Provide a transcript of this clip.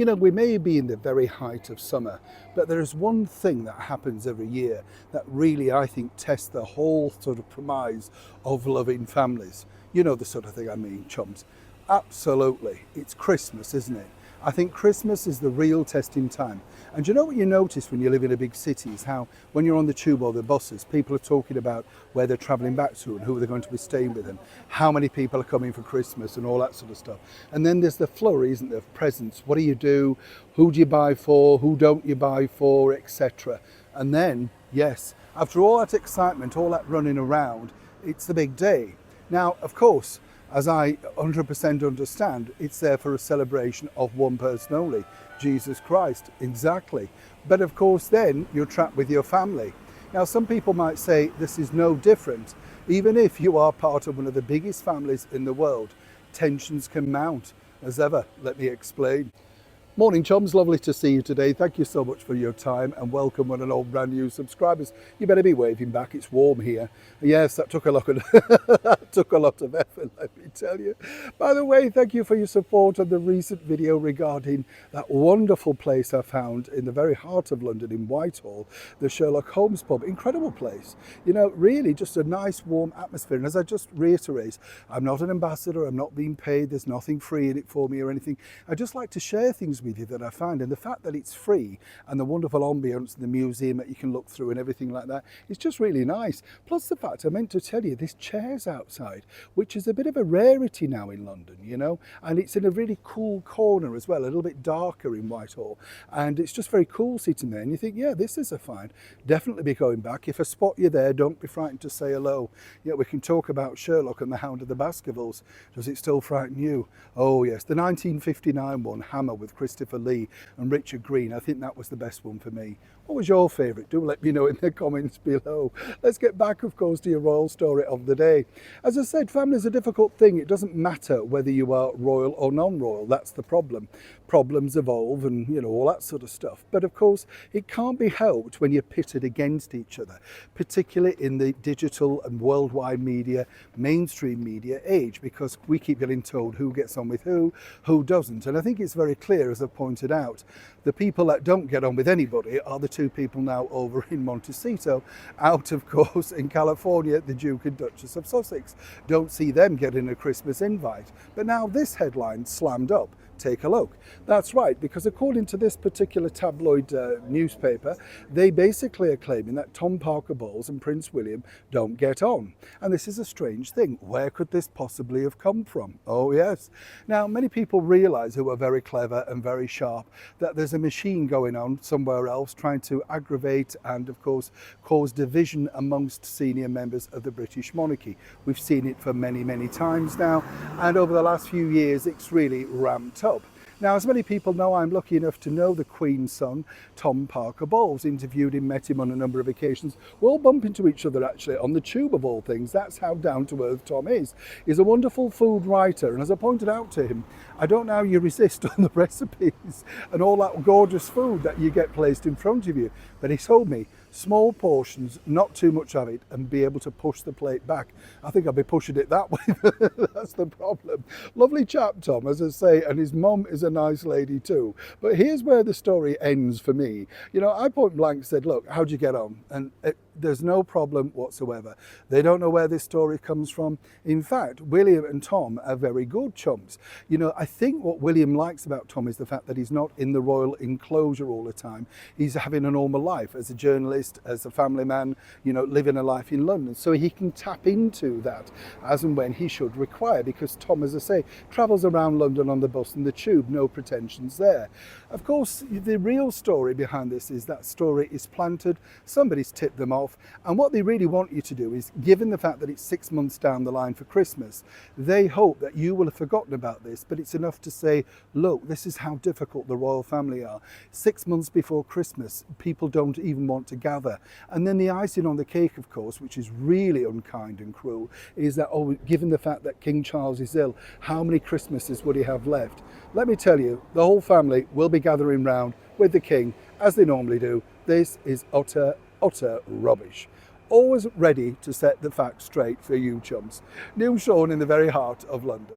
You know, we may be in the very height of summer, but there is one thing that happens every year that really, I think, tests the whole sort of premise of loving families. You know the sort of thing I mean, chums. Absolutely. It's Christmas, isn't it? I think Christmas is the real testing time. And do you know what you notice when you live in a big city is how when you're on the tube or the buses, people are talking about where they're travelling back to and who they're going to be staying with and how many people are coming for Christmas and all that sort of stuff. And then there's the flurry, isn't there, of presents. What do you do? Who do you buy for? Who don't you buy for? Etc. And then, yes, after all that excitement, all that running around, it's the big day. Now, of course, as I 100% understand, it's there for a celebration of one person only, Jesus Christ, exactly. But of course then you're trapped with your family. Now some people might say this is no different. Even if you are part of one of the biggest families in the world, tensions can mount. As ever, let me explain. Morning chums, lovely to see you today. Thank you so much for your time and welcome one and all brand new subscribers. You better be waving back, it's warm here. Yes, that took a lot of that took a lot of effort, let me tell you. By the way, thank you for your support on the recent video regarding that wonderful place I found in the very heart of London in Whitehall, the Sherlock Holmes pub. Incredible place. You know, really just a nice warm atmosphere. And as I just reiterate, I'm not an ambassador, I'm not being paid, there's nothing free in it for me or anything. I just like to share things with you that I find, and the fact that it's free and the wonderful ambience in the museum that you can look through and everything like that, it's just really nice. Plus the fact I meant to tell you, this chair's outside, which is a bit of a rarity now in London, you know, and it's in a really cool corner as well, a little bit darker in Whitehall, and it's just very cool sitting there, and you think, yeah, this is a find. Definitely be going back. If I spot you there, don't be frightened to say hello. Yeah, we can talk about Sherlock and the Hound of the Baskervilles. Does it still frighten you? Oh yes, the 1959 one, Hammer, with Christopher Lee and Richard Green. I think that was the best one for me. What was your favourite? Do let me know in the comments below. Let's get back, of course, to your royal story of the day. As I said, family is a difficult thing. It doesn't matter whether you are royal or non-royal. That's the problem. Problems evolve and, you know, all that sort of stuff. But of course, it can't be helped when you're pitted against each other, particularly in the digital and worldwide media, mainstream media age, because we keep getting told who gets on with who doesn't. And I think it's very clear, as I've pointed out, the people that don't get on with anybody are the two people now over in Montecito, out of course in California, the Duke and Duchess of Sussex. Don't see them getting a Christmas invite. But now this headline slammed up. Take a look. That's right, because according to this particular tabloid newspaper, they basically are claiming that Tom Parker Bowles and Prince William don't get on. And this is a strange thing. Where could this possibly have come from? Oh yes. Now, many people realise, who are very clever and very sharp, that there's a machine going on somewhere else trying to aggravate and, of course, cause division amongst senior members of the British monarchy. We've seen it for many, many times now, and over the last few years, it's really ramped up. Now, as many people know, I'm lucky enough to know the Queen's son, Tom Parker Bowles. Interviewed him, met him on a number of occasions. We'll bump into each other actually on the tube of all things. That's how down to earth Tom is. He's a wonderful food writer, and as I pointed out to him, I don't know how you resist on the recipes and all that gorgeous food that you get placed in front of you. But he told me, small portions, not too much of it, and be able to push the plate back. I think I'll be pushing it that way. That's the problem. Lovely chap, Tom, as I say, and his mum is a nice lady too. But here's where the story ends for me. You know, I point blank said, look, how'd you get on? And there's no problem whatsoever. They don't know where this story comes from. In fact, William and Tom are very good chums. You know, I think what William likes about Tom is the fact that he's not in the royal enclosure all the time. He's having a normal life as a journalist, as a family man, you know, living a life in London. So he can tap into that as and when he should require, because Tom, as I say, travels around London on the bus and the tube, no pretensions there. Of course, the real story behind this is that story is planted, somebody's tipped them off, and what they really want you to do is, given the fact that it's 6 months down the line for Christmas, they hope that you will have forgotten about this, but it's enough to say, look, this is how difficult the royal family are. 6 months before Christmas, people don't even want to gather. And then the icing on the cake, of course, which is really unkind and cruel, is that, oh, given the fact that King Charles is ill, how many Christmases would he have left? Let me tell you, the whole family will be gathering round with the King, as they normally do. This is utter rubbish. Always ready to set the facts straight for you chums. Neil Sean in the very heart of London.